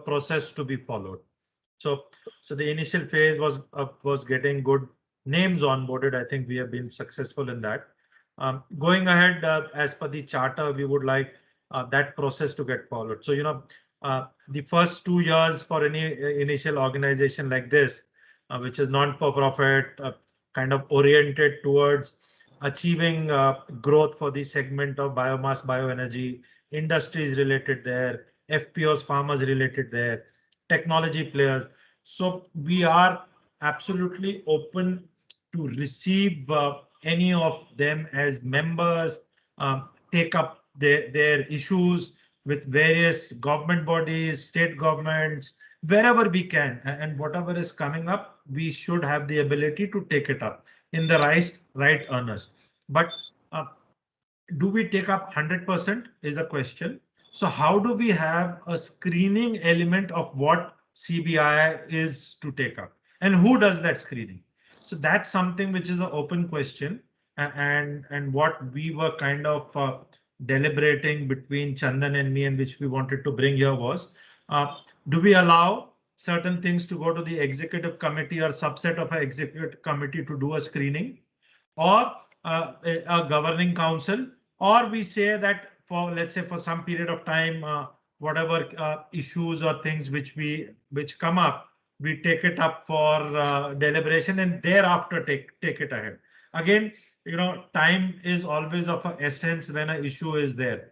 process to be followed. So the initial phase was getting good names onboarded. I think we have been successful in that. Going ahead, as per the charter, we would like that process to get followed. So the first 2 years for any initial organization like this, which is non-for-profit, kind of oriented towards achieving growth for the segment of biomass, bioenergy, industries related there, FPOs, farmers related there, technology players. So we are absolutely open to receive any of them as members, take up their issues with various government bodies, state governments, wherever we can, and whatever is coming up, we should have the ability to take it up in the right earnest. But uh, do we take up 100% is a question. So how do we have a screening element of what CBI is to take up, and who does that screening? So that's something which is an open question, and what we were kind of deliberating between Chandan and me, and which we wanted to bring here was, do we allow certain things to go to the executive committee or subset of an executive committee to do a screening, or a governing council, or we say that for, let's say, for some period of time, whatever issues or things which come up, we take it up for deliberation and thereafter take it ahead. Again, time is always of a essence when an issue is there.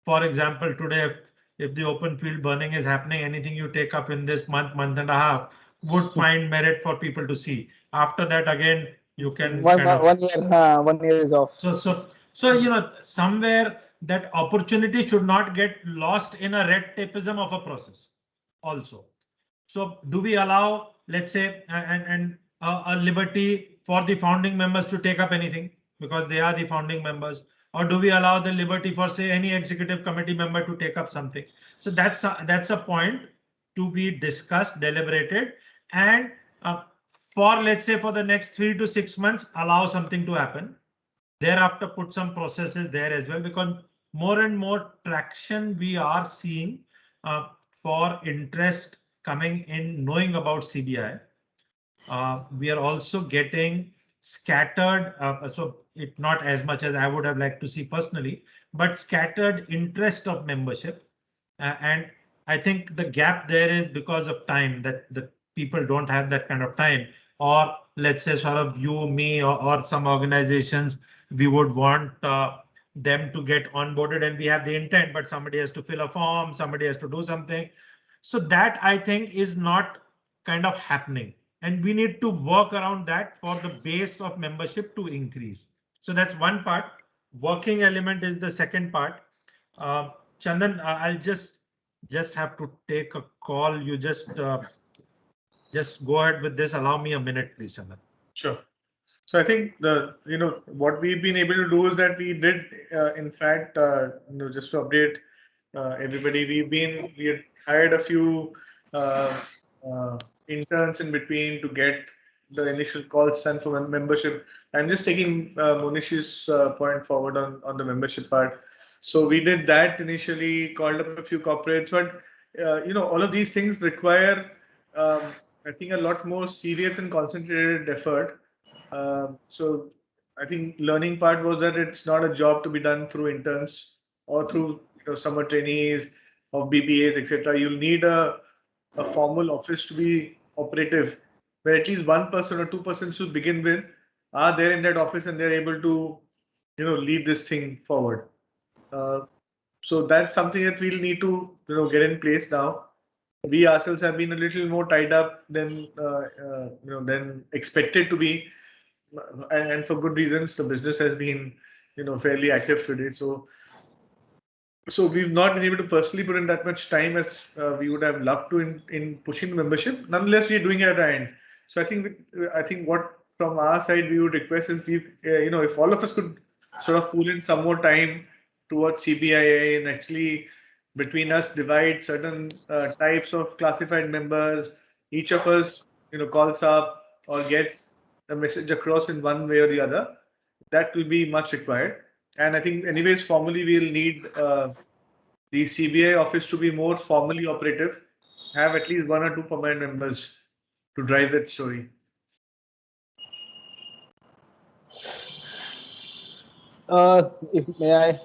For example, today, if the open field burning is happening, anything you take up in this month and a half would find merit for people to see. After that, again, you can One kind of 1 year, 1 year is off. so somewhere that opportunity should not get lost in a red tapeism of a process also. So do we allow, let's say, a liberty for the founding members to take up anything because they are the founding members, or do we allow the liberty for, say, any executive committee member to take up something? So that's a point to be discussed, deliberated, and for, let's say, for the next 3 to 6 months, allow something to happen. Thereafter, put some processes there as well, because more and more traction we are seeing for interest coming in knowing about CBI. We are also getting scattered, so it not as much as I would have liked to see personally, but scattered interest of membership. And I think the gap there is because of time, that the people don't have that kind of time, or let's say sort of you, me, or some organizations, we would want them to get onboarded and we have the intent, but somebody has to fill a form, somebody has to do something. So that, I think, is not kind of happening. And we need to work around that for the base of membership to increase. So that's one part. Working element is the second part. Chandan, I'll just have to take a call. You just go ahead with this. Allow me a minute, please, Chandan. Sure. So I think what we've been able to do is that we did, in fact, just to update everybody, we had hired a few interns in between to get the initial calls done for membership. I'm just taking Monish's point forward on the membership part. So we did that initially, called up a few corporates, but all of these things require, I think, a lot more serious and concentrated effort. So I think learning part was that it's not a job to be done through interns or through summer trainees or BBAs, etc. You'll need a formal office to be operative, where at least one person or two persons to begin with are there in that office and they're able to lead this thing forward. So that's something that we'll need to get in place now. We ourselves have been a little more tied up than than expected to be, and for good reasons. The business has been fairly active today, so we've not been able to personally put in that much time as we would have loved to in pushing the membership. Nonetheless, we're doing it at our end. So I think what from our side we would request is if all of us could sort of pull in some more time towards CBIA and actually between us divide certain types of classified members. Each of us calls up or gets the message across in one way or the other. That will be much required. And I think anyways, formally we'll need the CBI office to be more formally operative. have at least 1 or 2 permanent members to drive that story. If may I?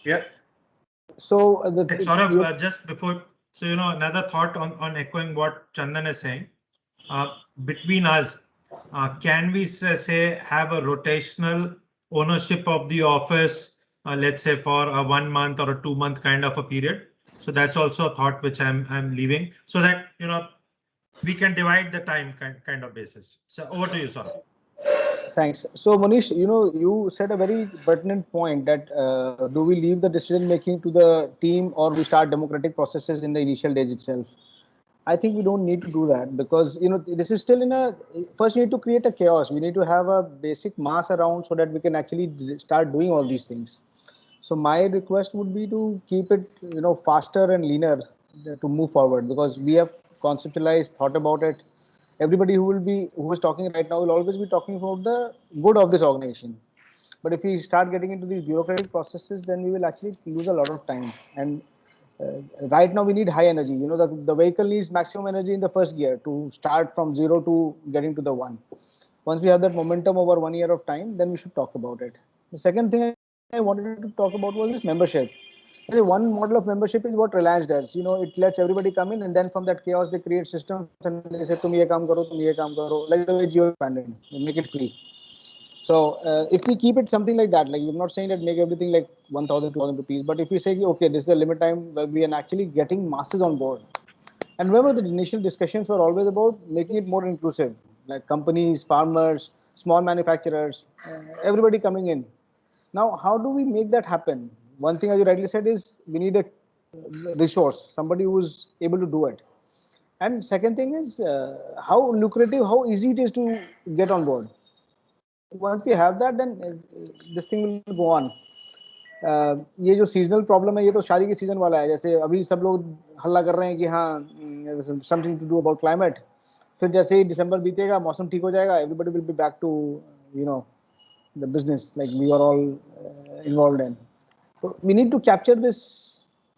Yeah. So Saurabh, just before, so another thought on echoing what Chandan is saying. Between us, can we say have a rotational ownership of the office, let's say for a 1 month or a 2 month kind of a period? So that's also a thought which I'm leaving, so that we can divide the time kind of basis. So over to you, Saurabh. Thanks. So Manish, you said a very pertinent point that do we leave the decision making to the team or we start democratic processes in the initial days itself? I think we don't need to do that because this is still in a first we need to create a chaos. We need to have a basic mass around so that we can actually start doing all these things. So my request would be to keep it faster and leaner to move forward because we have conceptualized, thought about it. Everybody who is talking right now will always be talking about the good of this organization. But if we start getting into these bureaucratic processes, then we will actually lose a lot of time. And right now we need high energy. The vehicle needs maximum energy in the first gear to start from 0 to getting to the 1. Once we have that momentum over 1 year of time, then we should talk about it. The second thing I wanted to talk about was this membership. One model of membership is what Reliance does. It lets everybody come in, and then from that chaos they create systems and they say, "Tum ye kaam karo, tum ye kaam karo." Like the way Jio expanded, they make it free. So if we keep it something like that, like we're not saying that make everything like 1,000, 2,000 rupees, but if we say, okay, this is a limit time where we are actually getting masses on board. And remember, the initial discussions were always about making it more inclusive, like companies, farmers, small manufacturers, everybody coming in. Now, how do we make that happen? One thing, as you rightly said, is we need a resource, somebody who's able to do it. And second thing is how lucrative, how easy it is to get on board. Once we have that, then this thing will go on. ये जो seasonal problem है ये तो शादी के season वाला है जैसे अभी सब लोग हल्ला कर रहे हैं कि हाँ something to do about climate फिर जैसे ही दिसंबर बीतेगा मौसम ठीक हो जाएगा everybody will be back to the business like we are all involved in. So we need to capture this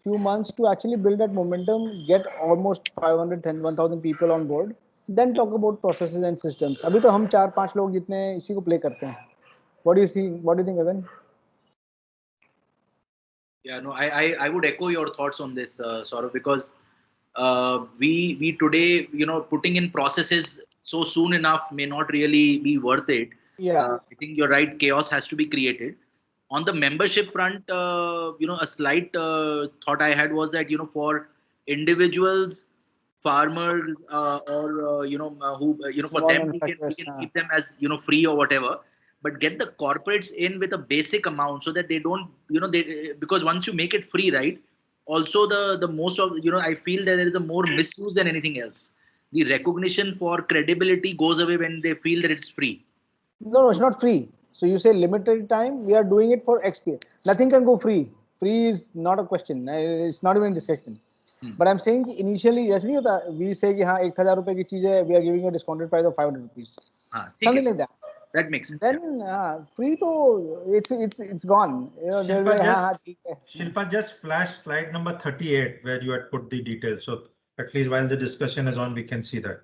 few months to actually build that momentum, get almost 500, 1,000 people on board, then talk about processes and systems. अभी तो हम 4-5 लोग जितने इसी को play करते हैं. What do you see? What do you think, Evan? Yeah, no, I would echo your thoughts on this, Saurabh, because we today, putting in processes so soon enough may not really be worth it. Yeah. I think you're right. Chaos has to be created. On the membership front, a slight thought I had was that, for individuals, farmers, or, who, for them, we can keep them as, free or whatever. But get the corporates in with a basic amount so that they don't, because once you make it free, right? Also, the most of, I feel that there is a more misuse than anything else. The recognition for credibility goes away when they feel that it's free. No, it's not free. So you say limited time, we are doing it for XP. Nothing can go free. Free is not a question. It's not even a discussion. But I'm saying initially, yes, we say कि हाँ 1,000 रुपए की चीज है, we are giving a discounted price of 500 rupees. Something like that. That makes sense. Then free to it's gone. Shilpa, just flash slide number 38 where you had put the details. So at least while the discussion is on, we can see that.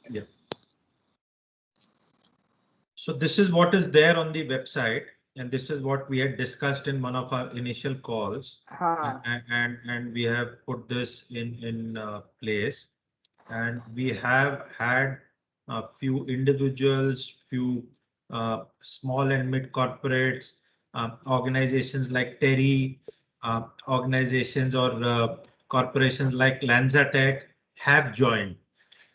Yeah. So this is what is there on the website, and this is what we had discussed in one of our initial calls, and we have put this in place. And we have had a few individuals, few small and mid corporates, organizations like Terry, organizations or corporations like Lanzatech have joined.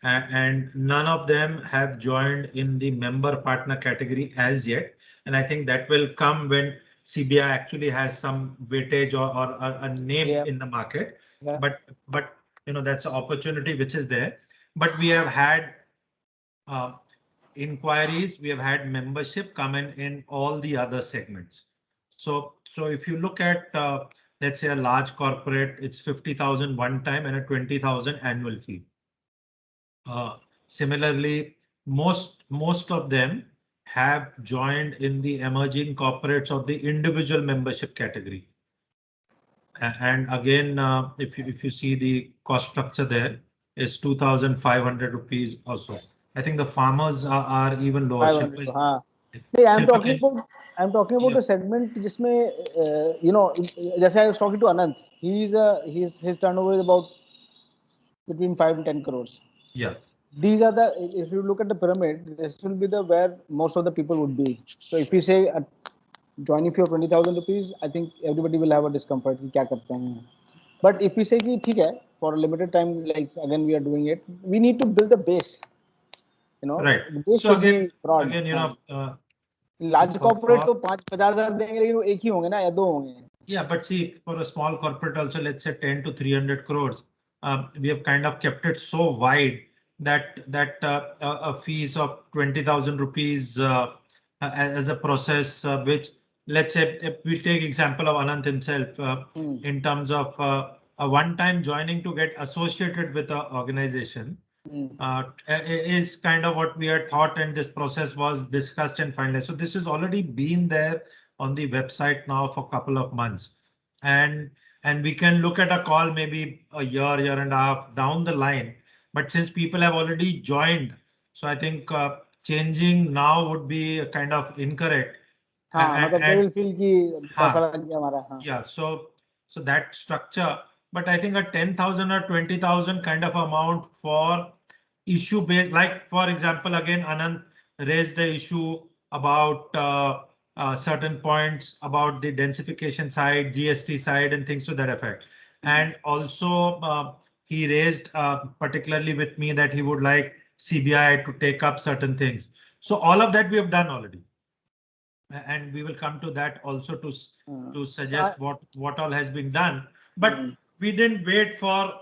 And none of them have joined in the member partner category as yet. And I think that will come when CBI actually has some weightage or a name in the market. Yeah. But that's an opportunity which is there. But we have had inquiries, we have had membership come in all the other segments. So if you look at let's say a large corporate, it's 50,000 one time and a 20,000 annual fee. Similarly, most of them have joined in the emerging corporates of the individual membership category. And again, if you see the cost structure there is 2,500 rupees also. I think the farmers are even lower. 500. Shilpa, हाँ. नहीं, Shilpa, can, I'm talking about yeah, a segment जिसमें you know, जैसे I was talking to Anant, his turnover is about between 5 to 10 crores. yeah, These are the, if you look at the pyramid, this will be the where most of the people would be. So if we say joining fee of 20,000 rupees, I think everybody will have a discomfort कि क्या करते हैं. But if we say कि ठीक है, for a limited time, like again we are doing it, we need to build the base. You know, right. the base So should be broad. again, you हाँ. know, Large corporate for तो 50,000 देंगे लेकिन वो एक ही होंगे ना या दो होंगे. yeah, but see, for a small corporate also, let's say 10 to 300 crores, we have kind of kept it so wide that a fees of 20,000 rupees as a process, which let's say if we take example of Anant himself in terms of a one-time joining to get associated with the organization. Is kind of what we had thought, and this process was discussed and finalized. So this has already been there on the website now for a couple of months, and we can look at a call maybe a year and a half down the line. But since people have already joined, so I think changing now would be kind of incorrect. हाँ, मतलब they will feel कि पैसा लग गया हमारा. हाँ. Yeah, so that structure, but I think a 10,000 or 20,000 kind of amount for issue based, like for example, again, Anand raised the issue about certain points about the densification side, GST side, and things to that effect. And also he raised particularly with me that he would like CBI to take up certain things. So all of that we have done already. And we will come to that also to suggest what all has been done. But we didn't wait for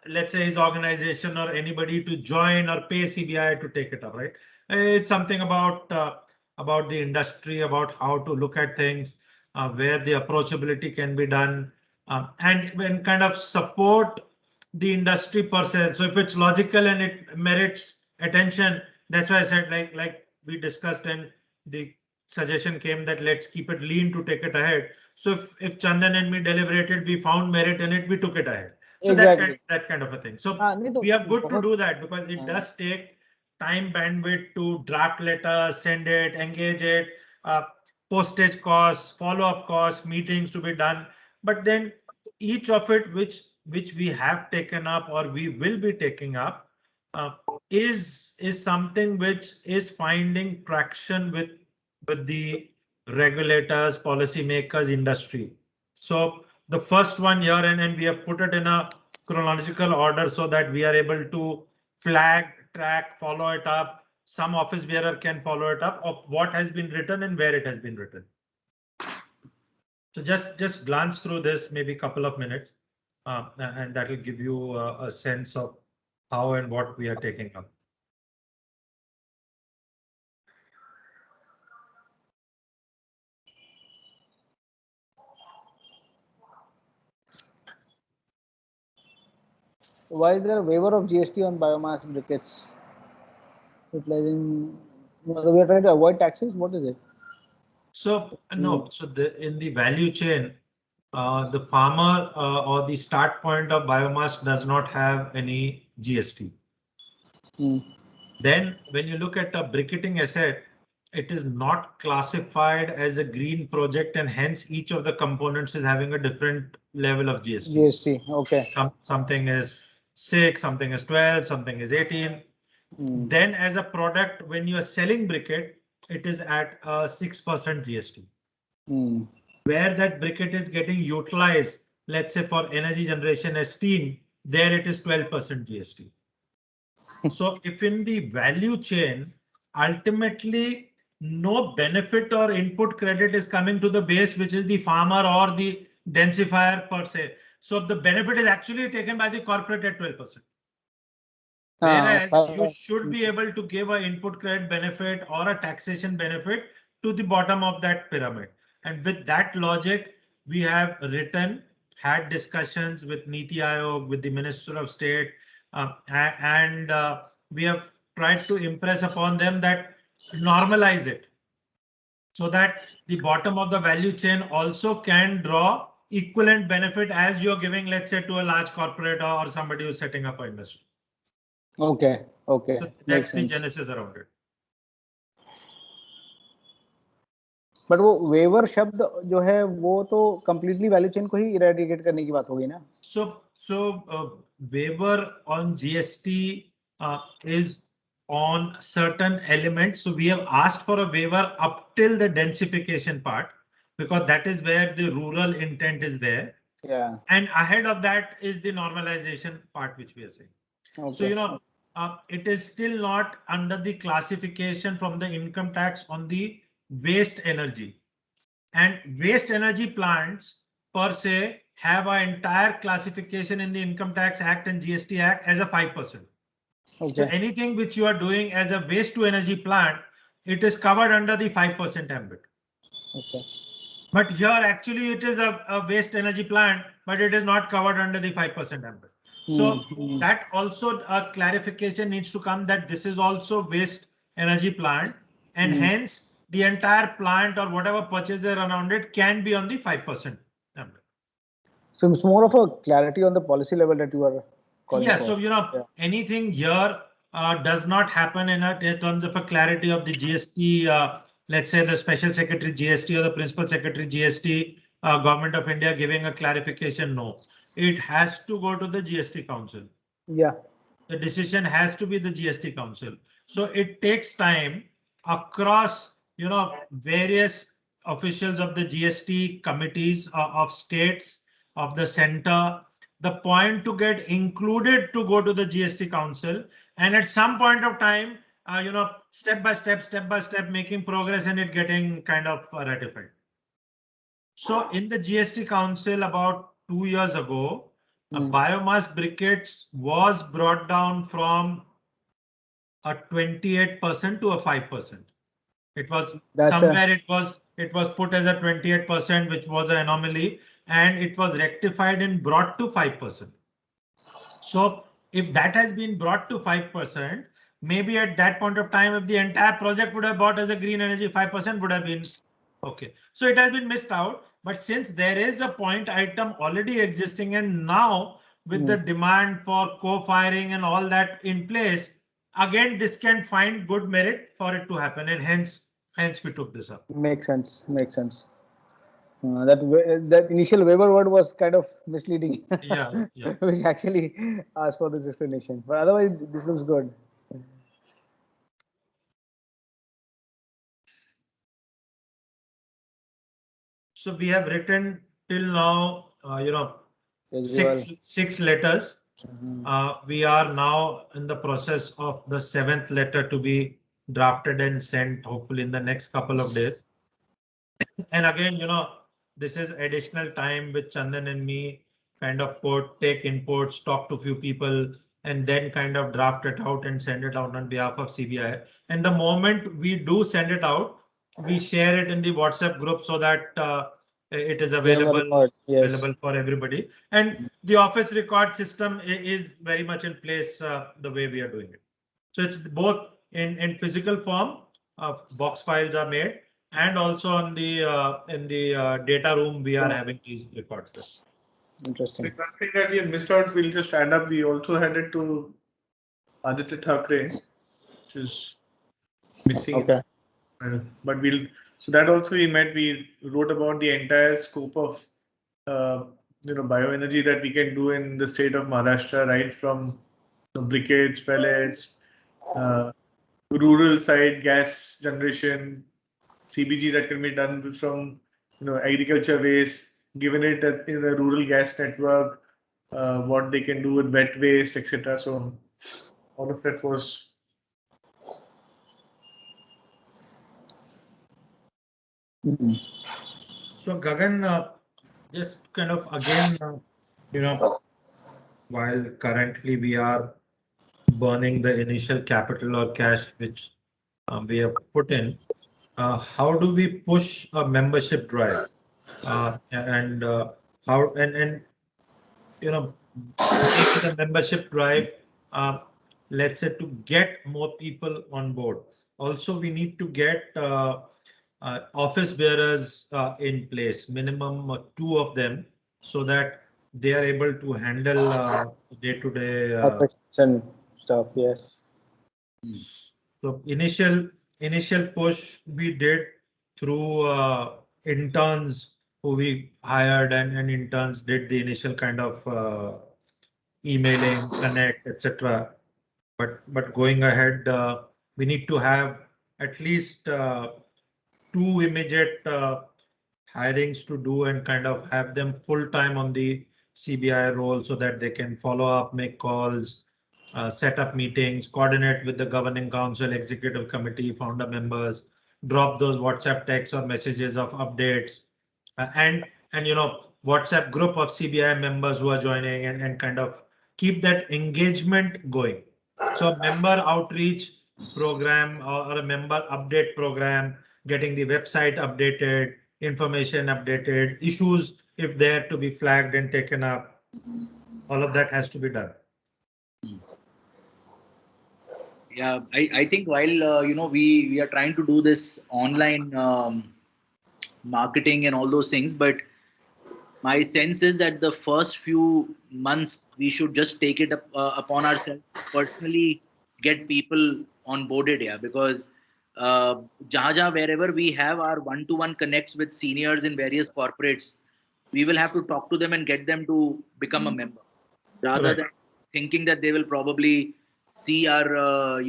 let's say his organization or anybody to join or pay CBI to take it up, right? It's something about the industry, about how to look at things, where the approachability can be done, and when kind of support the industry per se. So if it's logical and it merits attention, that's why I said like we discussed, and the suggestion came that let's keep it lean to take it ahead. So if Chandan and me deliberated, we found merit in it, we took it ahead. So Exactly. that kind of a thing. So नहीं तो we are good to बहुत. do that because it does take time bandwidth to draft letters, send it, engage it, postage costs, follow-up costs, meetings to be done. But then each of it which we have taken up or we will be taking up is something which is finding traction with the regulators, policymakers, industry. So the first one here, and we have put it in a chronological order so that we are able to flag, track, follow it up. Some office bearer can follow it up of what has been written and where it has been written. So just glance through this, maybe a couple of minutes, and that will give you a sense of how and what we are taking up. Why is there a waiver of GST on biomass briquettes? Utilizing, we are trying to avoid taxes. What is it? So no, so in the value chain, the farmer or the start point of biomass does not have any GST. Then when you look at a briquetting asset, it is not classified as a green project, and hence each of the components is having a different level of GST. GST, okay. Something is 6, something is 12, something is 18. Then as a product, when you are selling briquette, it is at a 6% GST. Where that briquette is getting utilized, let's say for energy generation as steam, there it is 12% GST. So if in the value chain, ultimately no benefit or input credit is coming to the base, which is the farmer or the densifier per se. So the benefit is actually taken by the corporate at 12%. Whereas you should be able to give an input credit benefit or a taxation benefit to the bottom of that pyramid. And with that logic, we have had discussions with Niti Aayog, with the Minister of State, and we have tried to impress upon them that normalize it so that the bottom of the value chain also can draw equivalent benefit as you're giving, let's say, to a large corporate or somebody who's setting up an industry. Okay. Okay. So Makes that's the sense. genesis around it. But वो waiver शब्द जो है वो तो completely value chain को ही eradicate करने की बात होगी ना. So waiver on GST is on certain elements. So we have asked for a waiver up till the densification part, because that is where the rural intent is there. Yeah. And ahead of that is the normalization part, which we are saying. Okay. So, you know, it is still not under the classification from the income tax on the waste energy. And waste energy plants per se have an entire classification in the Income Tax Act and GST Act as a 5%. Okay. So anything which you are doing as a waste to energy plant, it is covered under the 5% ambit. Okay. But here actually it is a waste energy plant, but it is not covered under the 5% ambit. So that also a clarification needs to come that this is also waste energy plant, and hence the entire plant or whatever purchases around it can be on the 5% ambit. So it's more of a clarity on the policy level that you are calling for. So, you know, anything here does not happen in terms of a clarity of the GST, let's say the Special Secretary GST or the Principal Secretary GST, Government of India giving a clarification. No, it has to go to the GST Council. Yeah. The decision has to be the GST Council. So it takes time across, you know, various officials of the GST committees of states, of the center. The point to get included to go to the GST Council, and at some point of time, you know, step by step, making progress and it getting kind of ratified. So in the GST Council about 2 years ago, biomass briquettes was brought down from a 28% to a 5%. It was somewhere it was put as a 28%, which was an anomaly, and it was rectified and brought to 5%. So if that has been brought to 5%, maybe at that point of time, if the entire project would have bought as a green energy, 5% would have been okay. So it has been missed out. But since there is a point item already existing, and now with the demand for co-firing and all that in place, again, this can find good merit for it to happen, and hence we took this up. Makes sense. Makes sense. That initial waiver word was kind of misleading. Yeah. Which actually asked for this explanation. But otherwise, this looks good. So we have written till now, you know, six letters. We are now in the process of the 7th letter to be drafted and sent, hopefully in the next couple of days. And again, you know, this is additional time with Chandan and me kind of take inputs, talk to a few people, and then kind of draft it out and send it out on behalf of CBI. And the moment we do send it out, we share it in the WhatsApp group so that it is available for everybody. And the office record system is very much in place the way we are doing it. So it's both in physical form, box files are made, and also on the in the data room we are having these records. Interesting. One thing that we missed out, we'll just add up. We also had it to Aditya Thackeray, which is missing. Okay. But so that also we wrote about the entire scope of bioenergy that we can do in the state of Maharashtra, right from briquettes, pellets, rural side gas generation, CBG that can be done from agriculture waste, given it that in a rural gas network, what they can do with wet waste, etc. So all of that was. So Gagan, just kind of again, while currently we are burning the initial capital or cash which we have put in, how do we push a membership drive and how and take the membership drive, let's say, to get more people on board. Also, we need to get office bearers in place, minimum 2 of them, so that they are able to handle day-to-day. Operations and stuff. Yes. So initial push we did through interns who we hired, and interns did the initial kind of emailing, connect, etc. But going ahead, we need to have at least 2 immediate hirings to do and kind of have them full time on the CBI role so that they can follow up, make calls, set up meetings, coordinate with the governing council, executive committee, founder members, drop those WhatsApp texts or messages of updates, and WhatsApp group of CBI members who are joining, and kind of keep that engagement going. So member outreach program or a member update program, getting the website updated, information updated, issues if they're to be flagged and taken up, all of that has to be done. Yeah, I think while we are trying to do this online marketing and all those things, but my sense is that the first few months we should just take it upon ourselves personally, get people onboarded here, because wherever we have our one-to-one connects with seniors in various corporates, we will have to talk to them and get them to become a member, rather Correct. than thinking that they will probably see our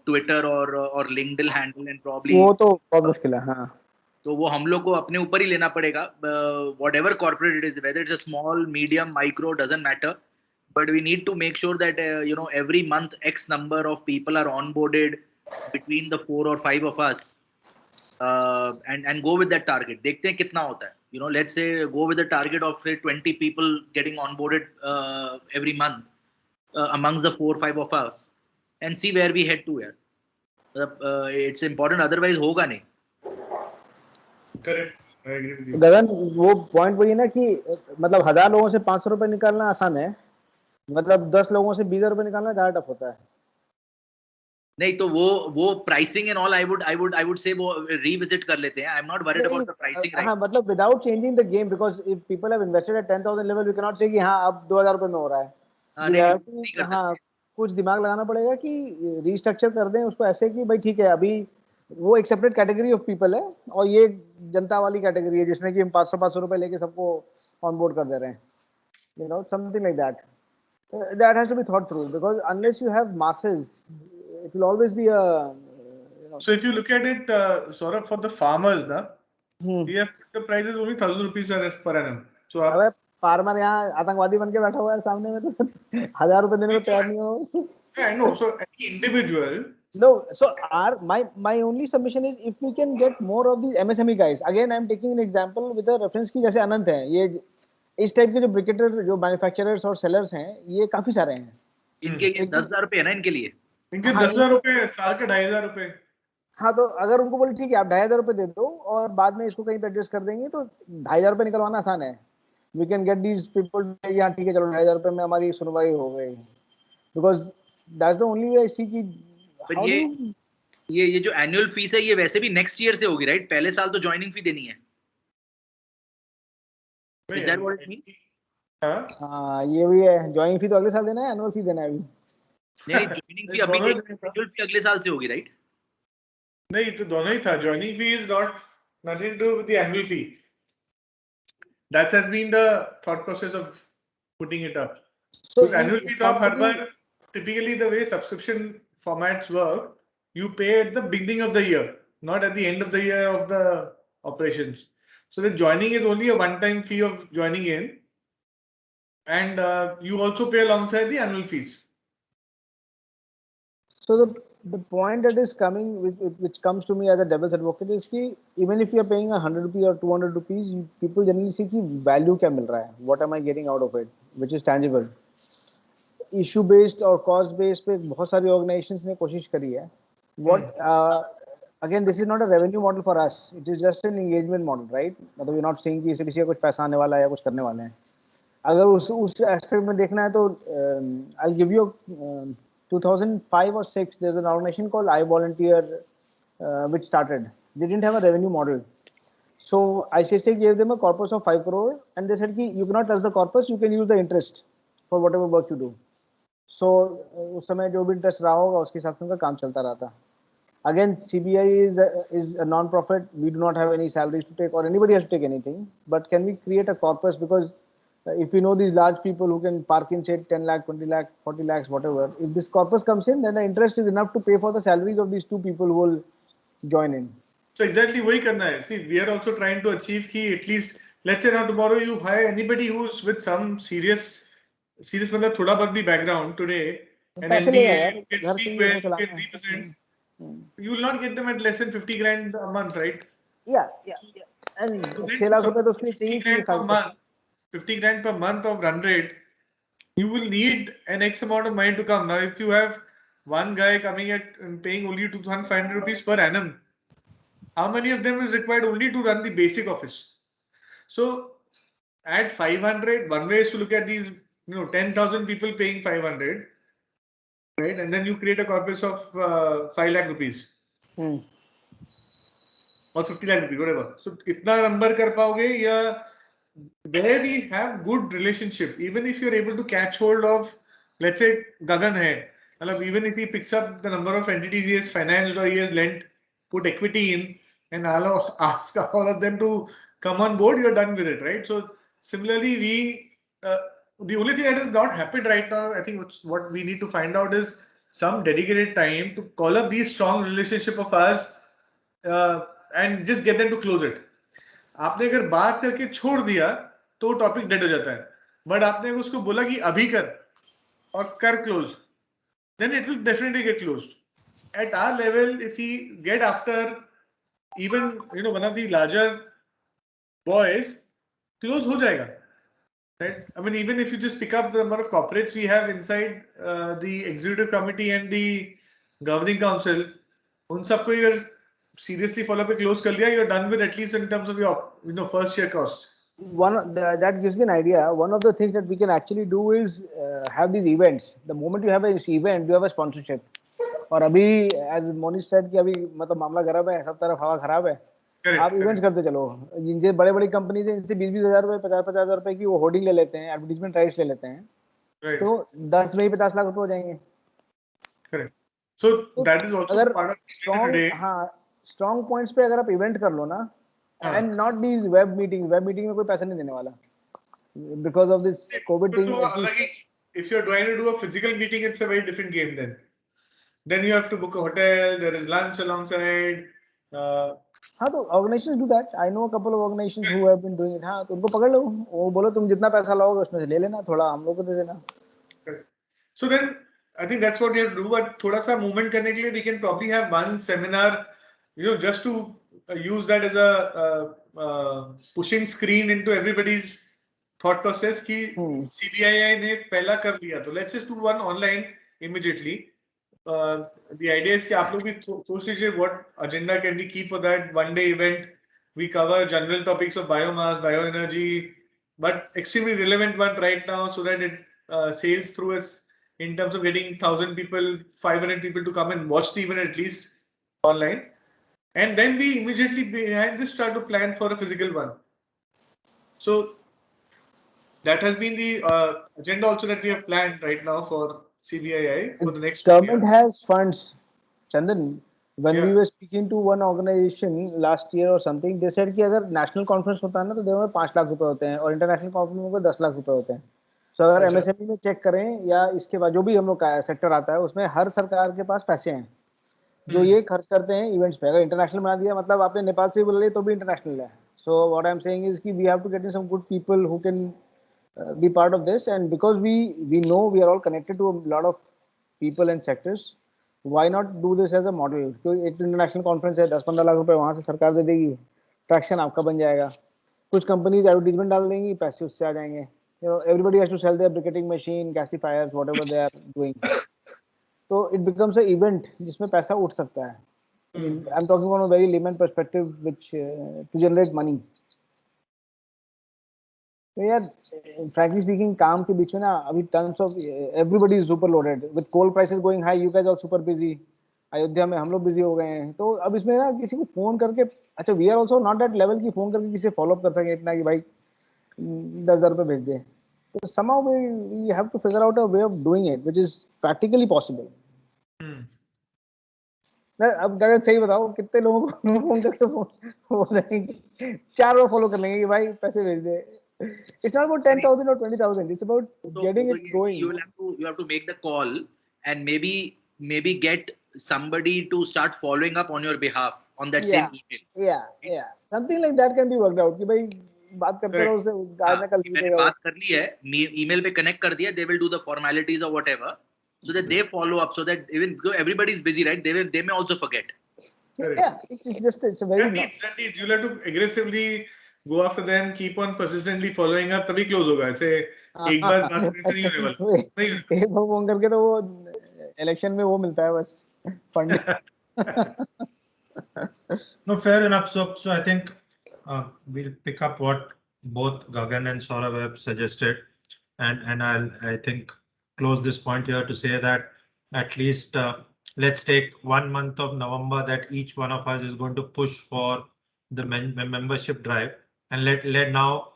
Twitter or LinkedIn handle and probably. वो तो बहुत मुश्किल है. हाँ. तो वो हम लोग को अपने ऊपर ही लेना पड़ेगा, whatever corporate it is, whether it's a small, medium, micro, doesn't matter, but we need to make sure that every month X number of people are onboarded between the 4 or 5 of us, and go with that target. देखते हैं कितना होता है. Let's say go with the target of say 20 people getting onboarded every month amongst the 4 or 5 of us, and see where we head to here. It's important, otherwise होगा नहीं. Correct. I agree with you. गगन, वो point वही है ना कि मतलब 1000 लोगों से 500 रुपए निकालना आसान है, मतलब 10 लोगों से 20 रुपए निकालना ज्यादा टफ होता है. नहीं तो वो pricing and all I would say वो रिविजिट कर लेते हैं. I am not worried about the pricing. हाँ, मतलब without changing the game, because if people have invested at 10,000 level, we can not say कि हाँ अब 2000 रुपए में हो रहा है. हाँ, कुछ दिमाग लगाना पड़ेगा कि रीस्ट्रक्चर कर दें उसको ऐसे कि भाई ठीक है, अभी वो एक सेपरेट कैटेगरी ऑफ पीपल है और ये जनता वाली कैटेगरी है जिसमें कि हम 500 रुपए लेके सबको ऑन बोर्ड कर दे रहे हैं. Something like that. That has to be thought through, because unless you have masses, it will always be a. So if you look at it, sort of for the farmers, we have put the prices only 1,000 rupees per annum. So अबे farmer यहाँ आतंकवादी बन के बैठा हुआ है सामने में, तो 1000 रुपए देने में तैयार नहीं हो. I know. So any individual. No, so my only submission is if we can get more of these MSME guys. Again, I'm taking an example with a reference की जैसे अनंत है, ये इस टाइप के जो ब्रिकेटर, जो मैन्युफैक्चरर्स और सेलर्स हैं, ये काफी सारे हैं. इनके 10,000 रुपए है ना इनके लिए. इनके 10,000 रुपए, साल के 2,500 रुपए. हाँ, तो अगर उनको बोले ठीक है आप 2,500 रुपए दे दो और बाद में इसको कहीं पे एडजस्ट कर देंगे, तो 2,500 रुपए निकलवाना आसान है. We can get these people, यहाँ ठीक है चलो 2,500 रुपए में हमारी सुनवाई हो गई. Because that's the only way I see कि ये जो एनुअल फीस है ये वैसे भी नेक्स्ट ईयर से होगी, राइट? पहले साल तो ज्वाइनिंग फी देनी है. Is that what it means? हाँ, ये भी है. ज्वाइनिंग फी तो अगले साल देना है, एनुअल फी देना है अभी. नहीं, ज्वाइनिंग फी अभी एनुअल फी अगले साल से होगी, राइट? नहीं, तो दोनों ही था. Joining fee is not nothing to do with the annual fee. That has been the thought process of putting it up. So annual fee तो हर बार typically the way subscription formats work, you pay at the beginning of the year, not at the end of the year of the operations. So the joining is only a one-time fee of joining in, and you also pay alongside the annual fees. So the point that is coming, which comes to me as a devil's advocate, is कि even if you are paying 100 rupees or 200 rupees, people generally see कि value क्या मिल रहा है, what am I getting out of it, which is tangible. Issue based और cost based पे बहुत सारी organizations ने कोशिश करी है. What again, this is not a revenue model for us. It is just an engagement model, right? मतलब we're not saying कि इसे किसी का कुछ पैसा आने वाला है या कुछ करने वाले हैं. अगर उस aspect में देखना है तो I'll give you 2005 or 6, there's an organization called I Volunteer which started. They didn't have a revenue model. So ICICI gave them a corpus of 5 crore and they said कि you cannot touch the corpus, you can use the interest for whatever work you do. So उस समय जो भी interest रहा होगा उसके हिसाब से उनका काम चलता रहा था. Again, CBI is a non-profit. We do not have any salaries to take, or anybody has to take anything. But can we create a corpus? Because if we know these large people who can park in say 10 lakh, 20 lakh, 40 lakhs, whatever, if this corpus comes in, then the interest is enough to pay for the salaries of these two people who will join in. So exactly वही करना है. See, we are also trying to achieve कि at least, let's say now tomorrow you hire anybody who's with some serious मतलब थोड़ा बहुत भी background today, an पैसे लेगा MBA, यार, you can घर speak चाहिए well, वो you can चलाना है. represent. You will not get them at less than 50 grand a month, right? Yeah. And So then 6 to lakh रुपए तो support उसके लिए 50 चाहिए grand per साल का. month, 50 grand per month of run rate, you will need an X amount of money to come. Now, if you have one guy coming at and paying only 2,500 rupees per annum, how many of them is required only to run the basic office? So at 500, one way is to look at these, 10,000 people paying 500, right? And then you create a corpus of 5 lakh rupees. Or 50 lakh rupees, whatever. So, itna number kar paoge, ya where we have good relationship, even if you're able to catch hold of, let's say, Gagan hai, even if he picks up the number of entities he has financed or he has lent, put equity in, and ask all of them to come on board, you're done with it, right? So, similarly, the only thing that has not happened right now, I think what we need to find out is some dedicated time to call up these strong relationship of ours and just get them to close it. आपने अगर बात करके छोड़ दिया तो topic dead हो जाता है, बट आपने उसको बोला कि अभी कर और कर close, then it will definitely get closed. At our level, if we get after even one of the larger boys, close हो जाएगा, right? I mean, even if you just pick up the number of corporates we have inside the executive committee and the governing council, उन सबको अगर seriously follow up close कर लिया, you're done with at least in terms of your first year cost. That gives me an idea. One of the things that we can actually do is have these events. The moment you have an event, you have a sponsorship. और अभी as Monish said कि अभी मतलब मामला गर्म है, सब तरफ हवा खराब है. आप इवेंट्स करते चलो. जिनके बड़े कंपनी से इनसे 20-20 हजार रुपए 50-50 हजार रुपए की वो होर्डिंग ले लेते हैं, एडवर्टाइजमेंट राइट्स ले लेते हैं. तो 10 में ही 50 लाख रुपए हो जाएंगे. Correct. So that is also part of today. हाँ, स्ट्रॉन्ग पॉइंट्स पे अगर आप इवेंट कर लो ना, and not these web meeting में कोई पैसा नहीं देने वाला because of this Covid thing. If you're trying to do a physical meeting, it's a very different game. Then you have to book a hotel, there is lunch alongside. हाँ, तो organisations do that. I know a couple of organisations who have been doing it. हाँ, तो उनको पकड़ लो, वो बोलो तुम जितना पैसा लाओगे उसमें से ले लेना, थोड़ा हम लोग को दे देना. So then I think that's what we have to do. But थोड़ा सा movement करने के लिए we can probably have one seminar, just to use that as a pushing screen into everybody's thought process कि CBII ने पहला कर लिया, तो let's just do one online immediately. The idea is कि आप लोग भी सोच लीजिए what agenda can we keep for that one day event. We cover general topics of biomass, bioenergy, but extremely relevant one right now, so that it sails through us in terms of getting 1,000 people, 500 people to come and watch the event at least online. And then we immediately behind this start to plan for a physical one. So that has been the agenda also that we have planned right now for CBII for the next government year. Has funds, Chandan. When Yeah. we were speaking to one organization last year or something, they said कि अगर national conference होता है ना तो देश में 5 लाख रुपए होते हैं और international conference में 10 लाख रुपए होते हैं. तो अगर MSME में चेक करें या इसके बाद जो भी हम लोग का सेक्टर आता है उसमें हर सरकार के पास पैसे हैं जो ये खर्च करते हैं इवेंट्स पे. अगर इंटरनेशनल बना दिया मतलब आपने नेपाल से बोल रहे तो भी इंटरनेशनल है. So what I am saying is कि we have to get in some good people who can be part of this, and because we know we are all connected to a lot of people and sectors, why not do this as a model? तो एक international conference है, 10-15 लाख रुपए वहां से सरकार दे देगी, traction आपका बन जाएगा. कुछ कंपनीज एडवर्टाइजमेंट डाल देंगी, पैसे उससे आ जाएंगे. Everybody has to sell their briquetting machine, gasifiers, whatever they are doing. So it becomes an event जिसमें पैसा उठ सकता है. I'm talking from a very layman perspective, which to generate money. तो यार frankly speaking काम के बीच में ना अभी tons of everybody is super loaded with coal prices going high. You guys are super busy. Ayodhya में हम लोग बिजी हो गए हैं, तो अब इसमें ना किसी को फोन करके, अच्छा we are also not that level की फोन करके किसी फॉलो अप कर सके इतना कि भाई 10,000 रुपए भेज दे। तो somehow we have to figure out a way of doing it which is practically possible. अब गगन सही बताओ कितने लोगों को फोन करके बोल देंगे, 4 बार फॉलो कर लेंगे कि भाई पैसे भेज दे। It's not about 10,000 or 20,000. It's about getting it going. You have to make the call and maybe get somebody to start following up on your behalf on that same email. Yeah. Something like that can be worked out कि भाई बात करते रहो उससे, आज ना कल मैंने बात कर ली है, email पे connect कर दिया, they will do the formalities or whatever, so that they follow up, so that even though everybody is busy, right, they may also forget. Yeah, it's a very that needs you'll have to aggressively go after them, keep on persistently following up, तभी close होगा। ऐसे एक बार बात करने से नहीं होने वाला। एक बार फोन करके तो वो इलेक्शन में वो मिलता है बस fund. No, fair enough. So I think we'll pick up what both Gagan and Saurabh have suggested, and I think close this point here to say that at least let's take 1 month of November that each one of us is going to push for the membership drive, and let now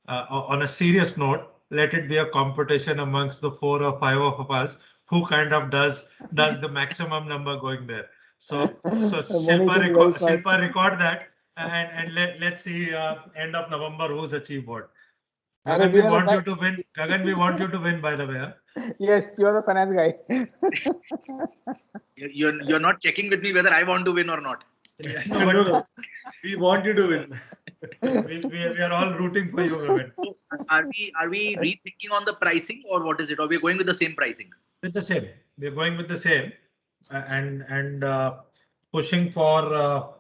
on a serious note, let it be a competition amongst the 4 or 5 of us who kind of does the maximum number going there. So Shilpa record that, and let's see end of November who's achieved what. Gagan, we want you to win. Gagan, we want you to win, by the way. Huh? Yes, you are the finance guy. You're not checking with me whether I want to win or not. Yeah, no. We want you to win. we are all rooting for you, Gagan. So are we rethinking on the pricing, or what is it? Or we're going with the same pricing? With the same. We're going with the same, and pushing for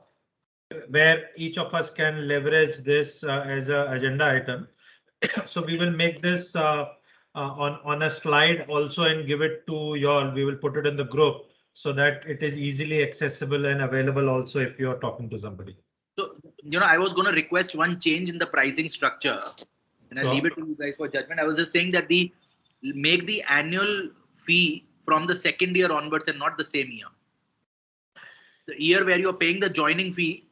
where each of us can leverage this as an agenda item. So we will make this on a slide also and give it to you all. We will put it in the group so that it is easily accessible and available also if you are talking to somebody. So, I was going to request one change in the pricing structure, and I'll leave it to you guys for judgment. I was just saying that make the annual fee from the second year onwards and not the same year. The year where you're paying the joining fee,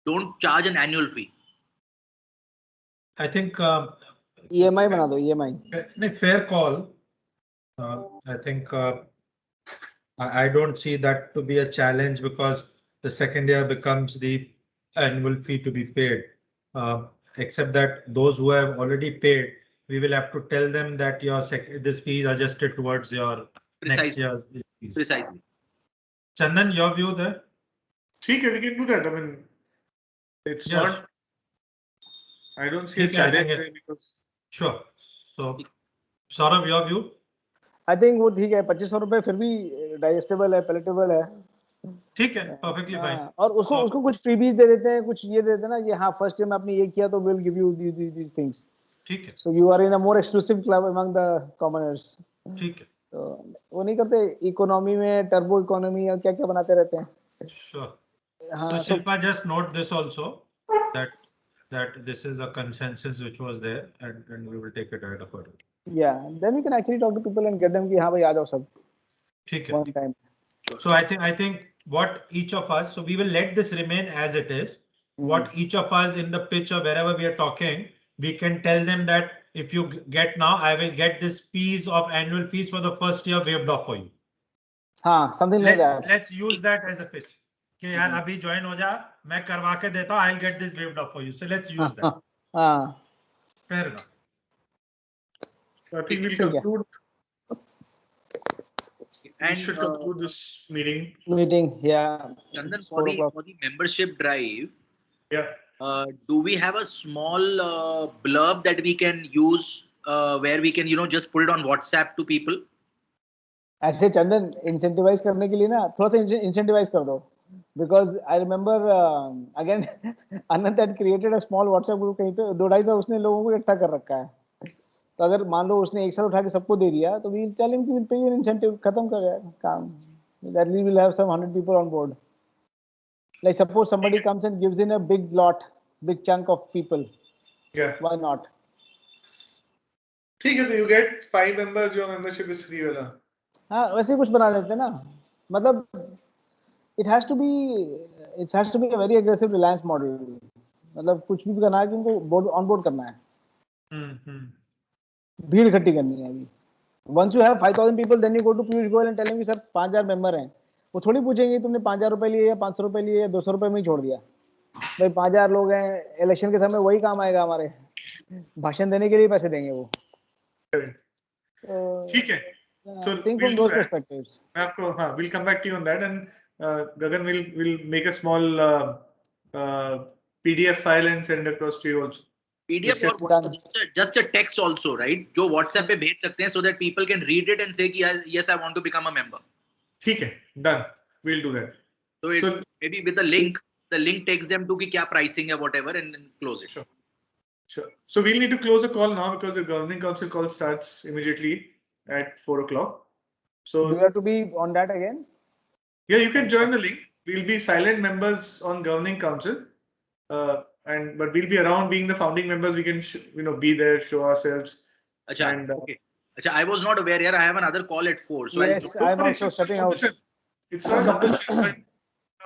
don't charge an annual fee. I think EMI बना दो, EMI. Fair call. I think I don't see that to be a challenge because the second year becomes the annual fee to be paid. Except that those who have already paid, we will have to tell them that this fee is adjusted towards your next year's fees. Precisely. Chandan, your view there? We can do that. I mean, it's not. I don't see a challenge there because. Sure. So, Saurabh, your view? I think वो ठीक है, 2500 रुपए फिर भी digestible है, palatable है. ठीक है, perfectly fine. और उसको कुछ freebies दे देते हैं, कुछ ये दे देते हैं ना कि हाँ first year में आपने ये किया तो we'll give you these things. ठीक है. So you are in a more exclusive club among the commoners. ठीक है. तो वो नहीं करते, इकोनॉमी में टर्बो इकोनॉमी और क्या-क्या बनाते रहते हैं. Sure. So Shilpa, just note this also that this is a consensus which was there, and we will take it ahead accordingly. Yeah, then we can actually talk to people and get them कि हाँ भाई आ जाओ सब. ठीक है. One time. So I think what each of us, so we will let this remain as it is. What each of us in the pitch or wherever we are talking, we can tell them that if you get now, I will get this fees of annual fees for the first year waived off for you. हाँ, something like that. Let's use that as a pitch. कि यार अभी join हो जा, मैं करवा के देता हूँ, I'll get this waived off for you. So let's use that. Fair enough. I think we'll conclude. And we should conclude this meeting. Yeah. Chandan, for the membership drive, do we have a small blurb that we can use where we can, just put it on WhatsApp to people? ऐसे चंदन incentivize करने के लिए ना थोड़ा सा incentivize कर दो. Because I remember again Anand had created a small WhatsApp group कहीं पे 200-250 उसने लोगों को इकट्ठा कर रखा है. तो अगर मान लो उसने एक साथ उठा के सबको दे दिया तो we'll tell him कि we'll pay you an incentive, खत्म कर गया काम. That we will have some 100 people on board. Like suppose somebody comes and gives in a big chunk of people. Yeah. Why not? ठीक है, तो you get 5 members, your membership is free वाला. हाँ, वैसे कुछ बना देते हैं ना. मतलब it has to be a very aggressive Reliance model. मतलब कुछ भी करना है कि उनको बोर्ड ऑन बोर्ड करना है, भीड़ इकट्ठी करनी है अभी. Once you have 5,000 people, then you go to Piyush Goyal and tell him कि सर 5,000 मेंबर हैं. वो थोड़ी पूछेंगे तुमने 5,000 रुपए लिए या 500 रुपए लिए या 200 रुपए में ही छोड़ दिया. भाई 5,000 लोग हैं, इलेक्शन के समय वही काम आएगा हमारे, भाषण देने के लिए पैसे देंगे वो. ठीक है. So think we'll from do those that. perspectives. आपको हाँ, we'll come back to you on that, and Gagan will make a small PDF file and send across to you also. PDF Which or done. just a text also, right? जो WhatsApp पे भेज सकते हैं so that people can read it and say कि yes, I want to become a member. ठीक है, done. We'll do that. So maybe with the link takes them to कि क्या pricing है whatever and then close it. Sure. So we'll need to close the call now because the governing council call starts immediately at 4 o'clock. So Do you have to be on that again? yeah, you can join the link. We'll be silent members on governing council, but we'll be around. Being the founding members, we can be there, show ourselves. अच्छा, And okay. अच्छा, I was not aware. I have another call at 4. So Yes, I'm also stepping out. It's not a compulsion, but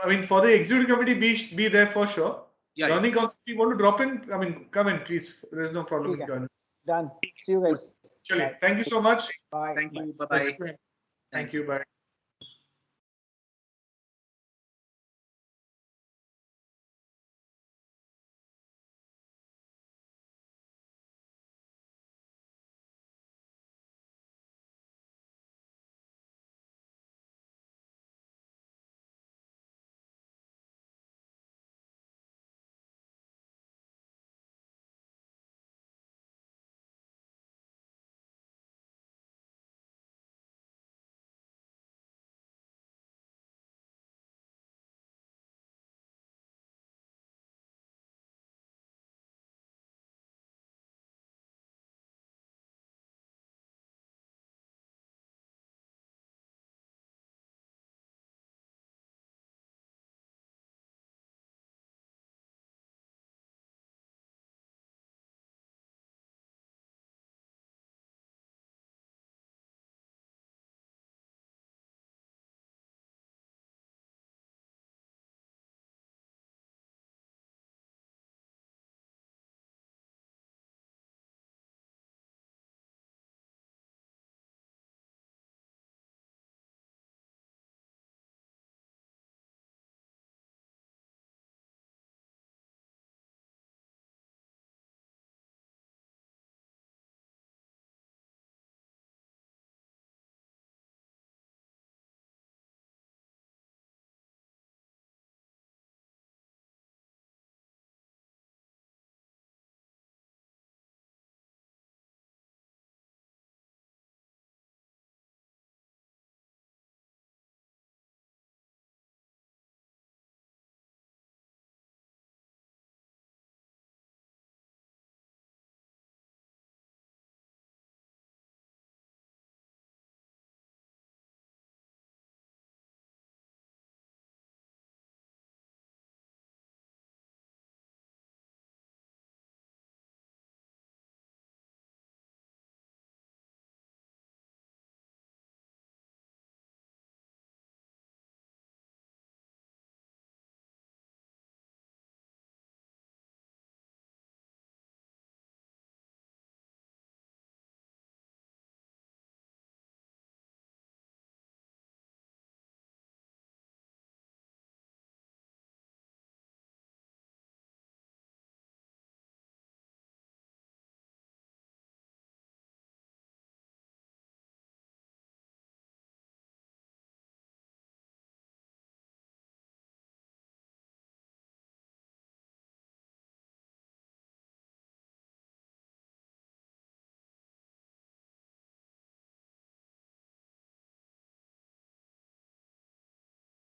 I mean, for the executive committee, be there for sure. Yeah, Governing council, if you want to drop in, I mean, come in, please. There's no problem in Okay. joining. Done. See you guys. Chale. Bye. Thank you so much. Bye. Thank you. Bye. Bye bye. Thank you. Bye.